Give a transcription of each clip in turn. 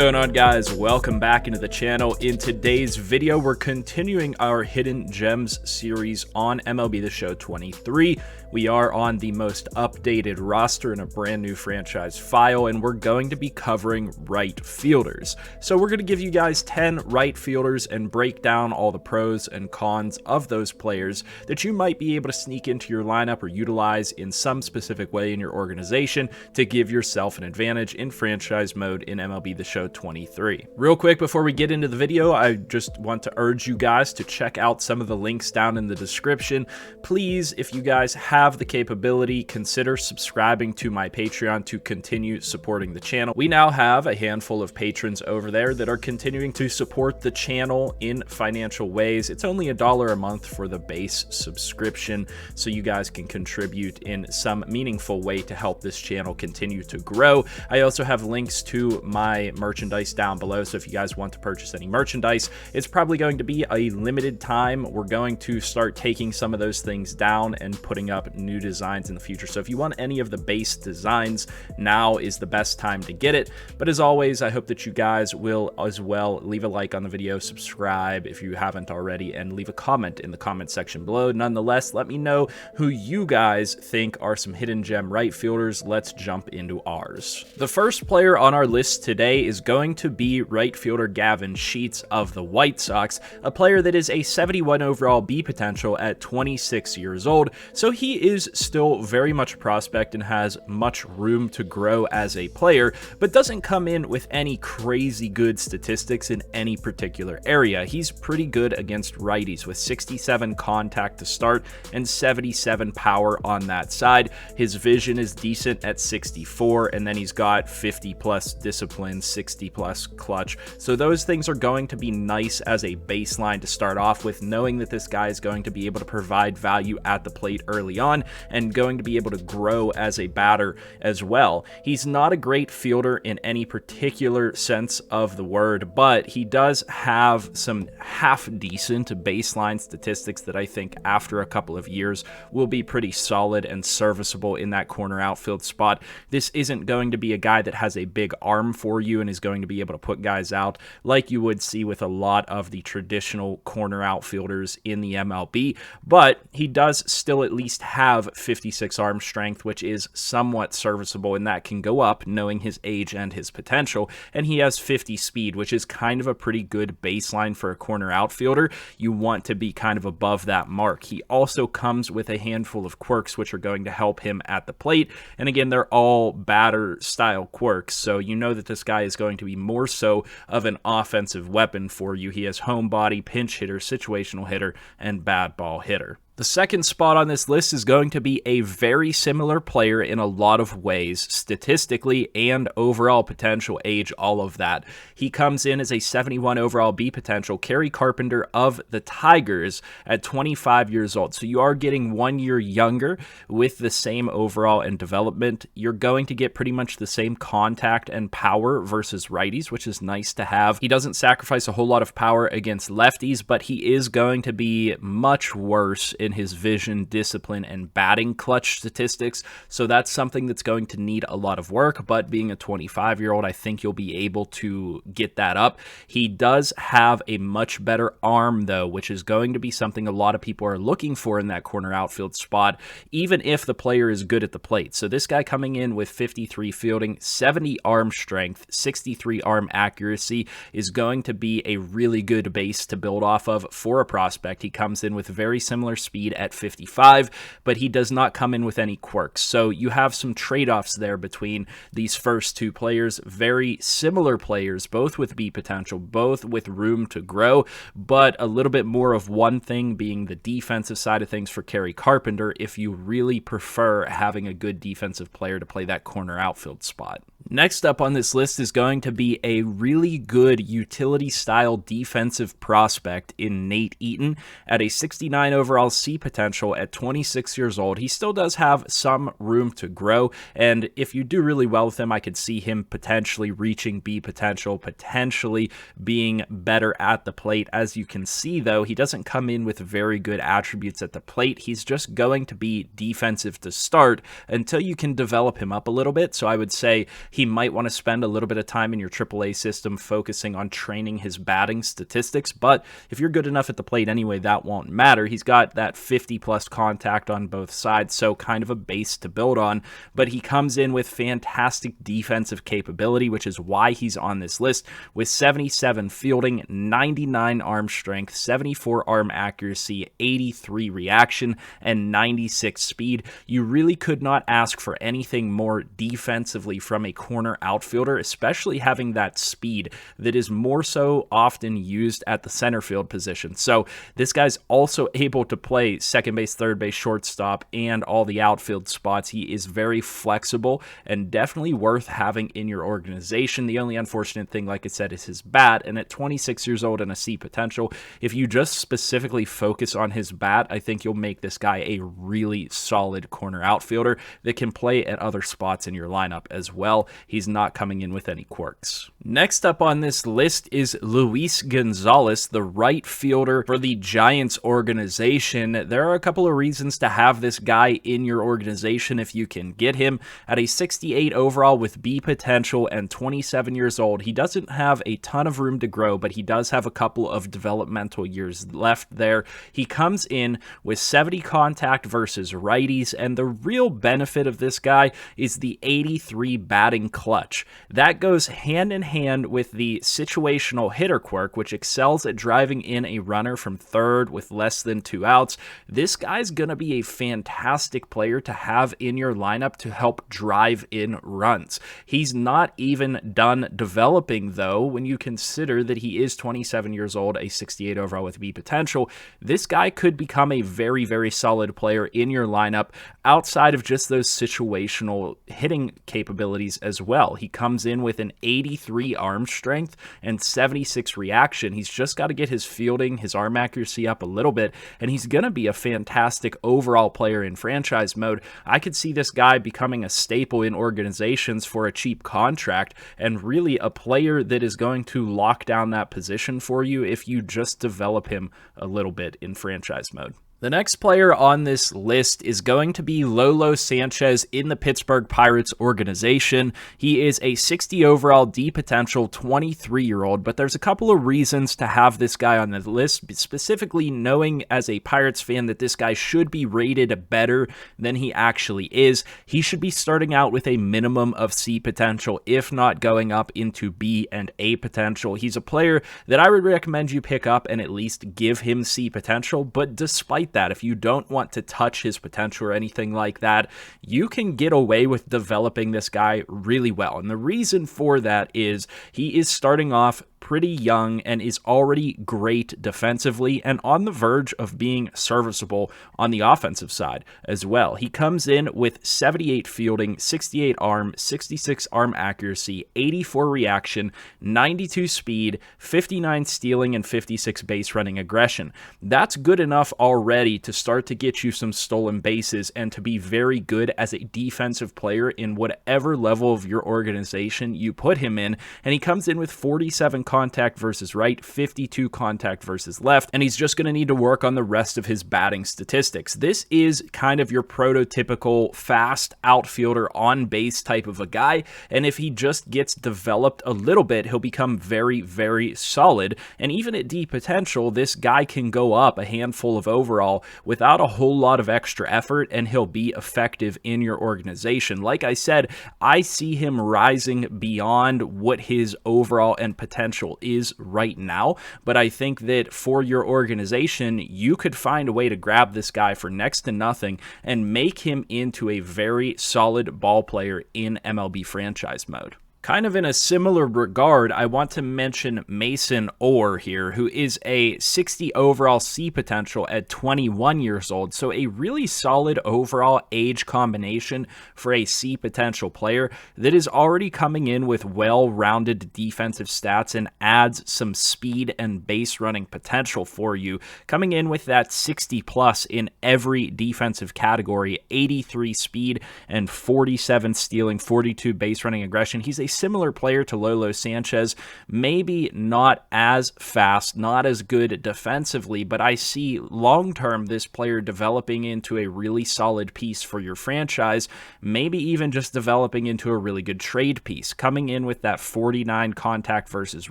going on, guys? Welcome back into the channel. In today's video, we're continuing our Hidden Gems series on MLB The Show 23. We are on the most updated roster in a brand new franchise file, and we're going to be covering right fielders. So we're going to give you guys 10 right fielders and break down all the pros and cons of those players that you might be able to sneak into your lineup or utilize in some specific way in your organization to give yourself an advantage in franchise mode in MLB The Show 23. Real quick before we get into the video, I just want to urge you guys to check out some of the links down in the description. Please, if you guys have the capability, consider subscribing to my Patreon to continue supporting the channel. We now have a handful of patrons over there that are continuing to support the channel in financial ways. It's only $1 a month for the base subscription, so you guys can contribute in some meaningful way to help this channel continue to grow. I also have links to my merchandise down below, so if you guys want to purchase any merchandise, it's probably going to be a limited time. We're going to start taking some of those things down and putting up new designs in the future. So if you want any of the base designs, now is the best time to get it. But as always, I hope that you guys will as well leave a like on the video, subscribe if you haven't already, and leave a comment in the comment section below. Nonetheless, let me know who you guys think are some hidden gem right fielders. Let's jump into ours. The first player on our list today is going to be right fielder Gavin Sheets of the White Sox, a player that is a 71 overall B potential at 26 years old. So he is still very much a prospect and has much room to grow as a player, but doesn't come in with any crazy good statistics in any particular area. He's pretty good against righties with 67 contact to start and 77 power on that side. His vision is decent at 64, and then he's got 50 plus discipline, 60 plus clutch. So those things are going to be nice as a baseline to start off with, knowing that this guy is going to be able to provide value at the plate early on and going to be able to grow as a batter as well. He's not a great fielder in any particular sense of the word, but he does have some half-decent baseline statistics that I think after a couple of years will be pretty solid and serviceable in that corner outfield spot. This isn't going to be a guy that has a big arm for you and is going to be able to put guys out like you would see with a lot of the traditional corner outfielders in the MLB, but he does still at least have 56 arm strength, which is somewhat serviceable, and that can go up knowing his age and his potential. And he has 50 speed, which is kind of a pretty good baseline for a corner outfielder. You want to be kind of above that mark. He also comes with a handful of quirks which are going to help him at the plate, and again, they're all batter style quirks, so you know that this guy is going to be more so of an offensive weapon for you. He has home body, pinch hitter, situational hitter, and bad ball hitter. The second spot on this list is going to be a very similar player in a lot of ways, statistically and overall potential, age, all of that. He comes in as a 71 overall B potential, Carrie Carpenter of the Tigers at 25 years old. So you are getting 1 year younger with the same overall and development. You're going to get pretty much the same contact and power versus righties, which is nice to have. He doesn't sacrifice a whole lot of power against lefties, but he is going to be much worse in his vision, discipline, and batting clutch statistics. So that's something that's going to need a lot of work, but being a 25-year-old, I think you'll be able to get that up. He does have a much better arm, though, which is going to be something a lot of people are looking for in that corner outfield spot, even if the player is good at the plate. So this guy coming in with 53 fielding, 70 arm strength, 63 arm accuracy is going to be a really good base to build off of for a prospect. He comes in with very similar speed at 55, but he does not come in with any quirks. So you have some trade-offs there between these first two players, very similar players, both with B potential, both with room to grow, but a little bit more of one thing being the defensive side of things for Carrie Carpenter if you really prefer having a good defensive player to play that corner outfield spot. Next up on this list is going to be a really good utility-style defensive prospect in Nate Eaton at a 69 overall C potential at 26 years old. He still does have some room to grow, and if you do really well with him, I could see him potentially reaching B potential, potentially being better at the plate. As you can see, though, he doesn't come in with very good attributes at the plate. He's just going to be defensive to start until you can develop him up a little bit. So I would say he might want to spend a little bit of time in your AAA system focusing on training his batting statistics, but if you're good enough at the plate anyway, that won't matter. He's got that 50+ contact on both sides, so kind of a base to build on, but he comes in with fantastic defensive capability, which is why he's on this list, with 77 fielding, 99 arm strength, 74 arm accuracy, 83 reaction, and 96 speed. You really could not ask for anything more defensively from a corner outfielder, especially having that speed that is more so often used at the center field position. So this guy's also able to play second base, third base, shortstop, and all the outfield spots. He is very flexible and definitely worth having in your organization. The only unfortunate thing, like I said, is his bat, and at 26 years old and a C potential, if you just specifically focus on his bat, I think you'll make this guy a really solid corner outfielder that can play at other spots in your lineup as well. He's not coming in with any quirks. Next up on this list is Luis Gonzalez, the right fielder for the Giants organization. There are a couple of reasons to have this guy in your organization if you can get him. At a 68 overall with B potential and 27 years old, he doesn't have a ton of room to grow, but he does have a couple of developmental years left there. He comes in with 70 contact versus righties, and the real benefit of this guy is the 83 batting clutch. That goes hand in hand with the situational hitter quirk, which excels at driving in a runner from third with less than 2 outs. This guy's going to be a fantastic player to have in your lineup to help drive in runs. He's not even done developing, though, when you consider that he is 27 years old, a 68 overall with B potential. This guy could become a very, very solid player in your lineup outside of just those situational hitting capabilities as well. He comes in with an 83 arm strength and 76 reaction. He's just got to get his fielding, his arm accuracy up a little bit, and he's going to be a fantastic overall player in franchise mode. I could see this guy becoming a staple in organizations for a cheap contract, and really a player that is going to lock down that position for you if you just develop him a little bit in franchise mode. The next player on this list is going to be Lolo Sanchez in the Pittsburgh Pirates organization. He is a 60 overall D potential 23-year-old, but there's a couple of reasons to have this guy on the list, specifically knowing as a Pirates fan that this guy should be rated better than he actually is. He should be starting out with a minimum of C potential, if not going up into B and A potential. He's a player that I would recommend you pick up and at least give him C potential, but despite that, if you don't want to touch his potential or anything like that, you can get away with developing this guy really well. And the reason for that is he is starting off pretty young and is already great defensively and on the verge of being serviceable on the offensive side as well. He comes in with 78 fielding, 68 arm, 66 arm accuracy, 84 reaction, 92 speed, 59 stealing, and 56 base running aggression. That's good enough already to start to get you some stolen bases and to be very good as a defensive player in whatever level of your organization you put him in. And he comes in with 47 contact versus right, 52 contact versus left, and he's just going to need to work on the rest of his batting statistics. This is kind of your prototypical fast outfielder on base type of a guy, and if he just gets developed a little bit, he'll become very, very solid. And even at D potential, this guy can go up a handful of overall without a whole lot of extra effort, and he'll be effective in your organization. Like I said, I see him rising beyond what his overall and potential is right now, but I think that for your organization, you could find a way to grab this guy for next to nothing and make him into a very solid ball player in MLB franchise mode. Kind of in a similar regard, I want to mention Mason Orr here, who is a 60 overall C potential at 21 years old, so a really solid overall age combination for a C potential player that is already coming in with well-rounded defensive stats and adds some speed and base running potential for you, coming in with that 60 plus in every defensive category, 83 speed and 47 stealing, 42 base running aggression. He's a similar player to Lolo Sanchez, maybe not as fast, not as good defensively, but I see long-term this player developing into a really solid piece for your franchise, maybe even just developing into a really good trade piece. Coming in with that 49 contact versus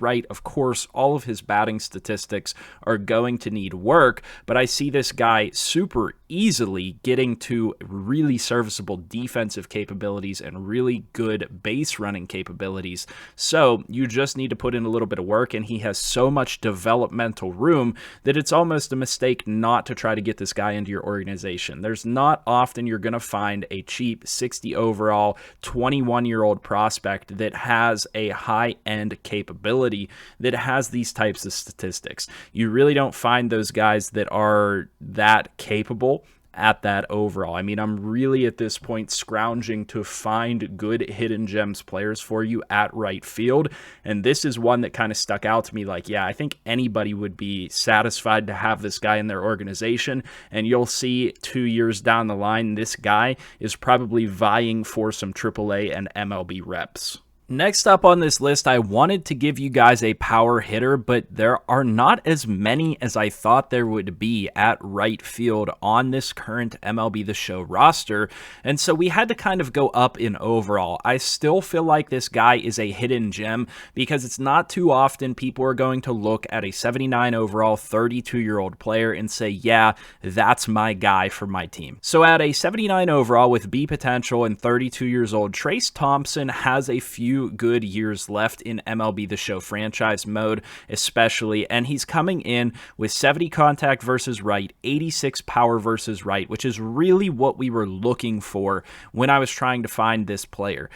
right, of course, all of his batting statistics are going to need work, but I see this guy super easily getting to really serviceable defensive capabilities and really good base running capabilities. So you just need to put in a little bit of work, and he has so much developmental room that it's almost a mistake not to try to get this guy into your organization. There's not often you're going to find a cheap 60 overall 21-year-old prospect that has a high-end capability that has these types of statistics. You really don't find those guys that are that capable at that overall. I mean, I'm really at this point scrounging to find good hidden gems players for you at right field, and this is one that kind of stuck out to me. Like, yeah, I think anybody would be satisfied to have this guy in their organization, and you'll see 2 years down the line, this guy is probably vying for some AAA and MLB reps. Next up on this list, I wanted to give you guys a power hitter, but there are not as many as I thought there would be at right field on this current MLB The Show roster, and so we had to kind of go up in overall. I still feel like this guy is a hidden gem because it's not too often people are going to look at a 79 overall 32-year-old player and say, yeah, that's my guy for my team. So at a 79 overall with B potential and 32 years old, Trayce Thompson has a few good years left in MLB The Show franchise mode, especially, and he's coming in with 70 contact versus right, 86 power versus right, which is really what we were looking for when I was trying to find this player.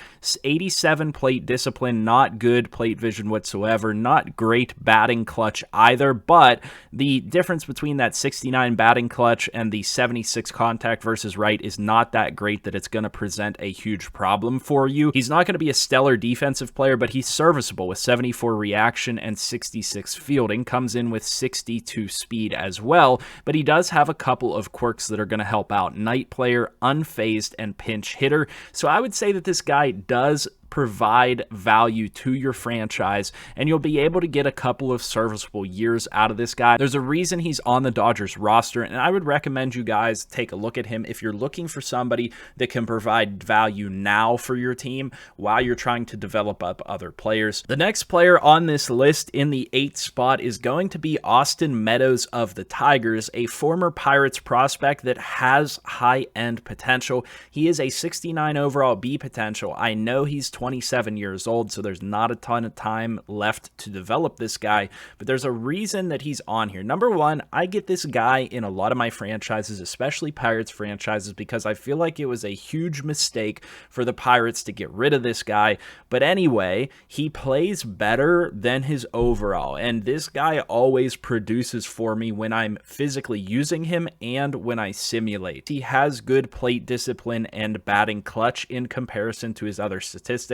87 plate discipline, not good plate vision whatsoever, not great batting clutch either, but the difference between that 69 batting clutch and the 76 contact versus right is not that great that it's going to present a huge problem for you. He's not going to be a stellar defensive player, but he's serviceable with 74 reaction and 66 fielding, comes in with 62 speed as well, but he does have a couple of quirks that are going to help out. Night player, unfazed, and pinch hitter. So I would say that this guy does provide value to your franchise, and you'll be able to get a couple of serviceable years out of this guy. There's a reason he's on the Dodgers roster, and I would recommend you guys take a look at him if you're looking for somebody that can provide value now for your team while you're trying to develop up other players. The next player on this list in the 8th spot is going to be Austin Meadows of the Tigers, a former Pirates prospect that has high-end potential. He is a 69 overall B potential. I know he's 27 years old, so there's not a ton of time left to develop this guy, but there's a reason that he's on here. Number one, I get this guy in a lot of my franchises, especially Pirates franchises, because I feel like it was a huge mistake for the Pirates to get rid of this guy. But anyway, he plays better than his overall, and this guy always produces for me when I'm physically using him and when I simulate. He has good plate discipline and batting clutch in comparison to his other statistics,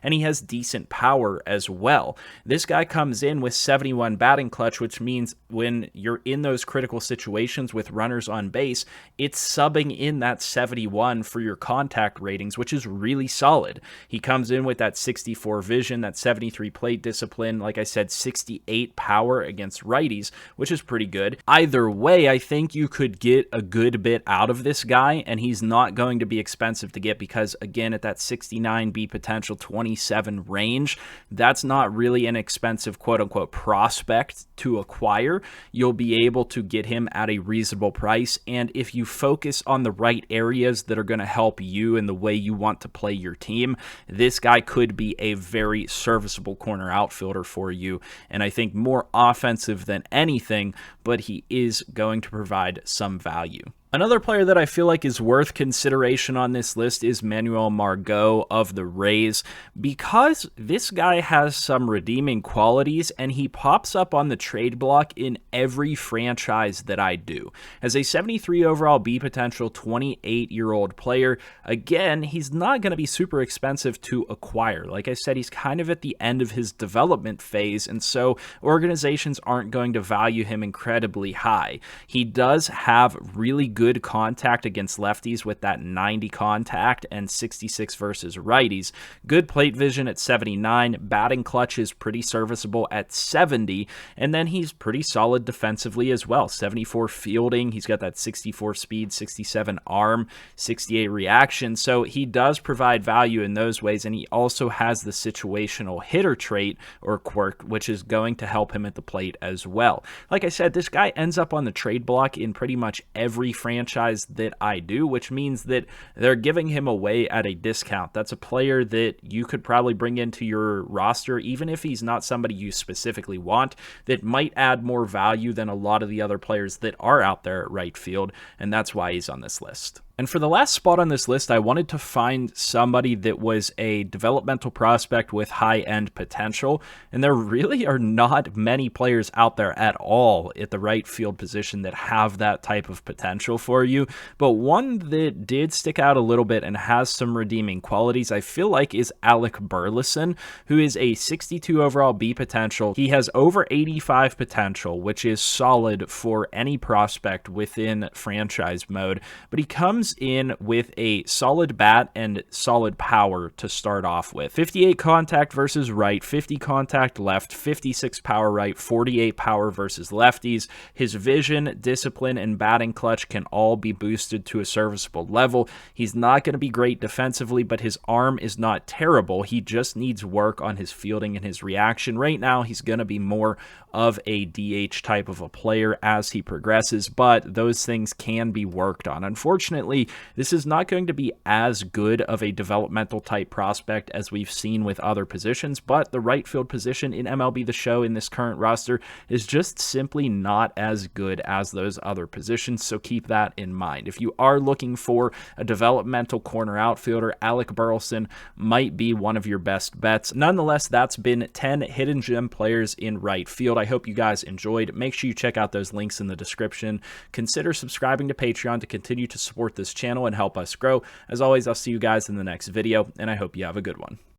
and he has decent power as well. This guy comes in with 71 batting clutch, which means when you're in those critical situations with runners on base, it's subbing in that 71 for your contact ratings, which is really solid. He comes in with that 64 vision, that 73 plate discipline, like I said, 68 power against righties, which is pretty good. Either way, I think you could get a good bit out of this guy, and he's not going to be expensive to get because, again, at that 69 B potential 27 range, that's not really an expensive quote-unquote prospect to acquire. You'll be able to get him at a reasonable price, and if you focus on the right areas that are going to help you in the way you want to play your team, this guy could be a very serviceable corner outfielder for you, and I think more offensive than anything, but he is going to provide some value. Another player that I feel like is worth consideration on this list is Manuel Margot of the Rays, because this guy has some redeeming qualities and he pops up on the trade block in every franchise that I do. As a 73 overall B potential 28-year-old player, again, he's not going to be super expensive to acquire. Like I said, he's kind of at the end of his development phase, and so organizations aren't going to value him incredibly high. He does have really good good contact against lefties with that 90 contact and 66 versus righties. Good plate vision at 79, batting clutch is pretty serviceable at 70, and then he's pretty solid defensively as well. 74 fielding, he's got that 64 speed, 67 arm, 68 reaction, so he does provide value in those ways, and he also has the situational hitter trait or quirk, which is going to help him at the plate as well. Like I said, this guy ends up on the trade block in pretty much every franchise that I do, which means that they're giving him away at a discount. That's a player that you could probably bring into your roster, even if he's not somebody you specifically want, that might add more value than a lot of the other players that are out there at right field, and that's why he's on this list. And for the last spot on this list, I wanted to find somebody that was a developmental prospect with high-end potential, and there really are not many players out there at all at the right field position that have that type of potential for you. But one that did stick out a little bit and has some redeeming qualities, I feel like, is Alec Burleson, who is a 62 overall B potential. He has over 85 potential, which is solid for any prospect within franchise mode, but he comes in with a solid bat and solid power to start off with. 58 contact versus right, 50 contact left, 56 power right, 48 power versus lefties. His vision, discipline, and batting clutch can all be boosted to a serviceable level. He's not going to be great defensively, but his arm is not terrible. He just needs work on his fielding and his reaction. Right now, he's going to be more of a DH type of a player as he progresses, but those things can be worked on. Unfortunately, this is not going to be as good of a developmental type prospect as we've seen with other positions, but the right field position in MLB The Show in this current roster is just simply not as good as those other positions, so keep that in mind. If you are looking for a developmental corner outfielder, Alec Burleson might be one of your best bets. Nonetheless, that's been 10 hidden gem players in right field. I hope you guys enjoyed. Make sure you check out those links in the description. Consider subscribing to Patreon to continue to support this channel and help us grow. As always, I'll see you guys in the next video, and I hope you have a good one.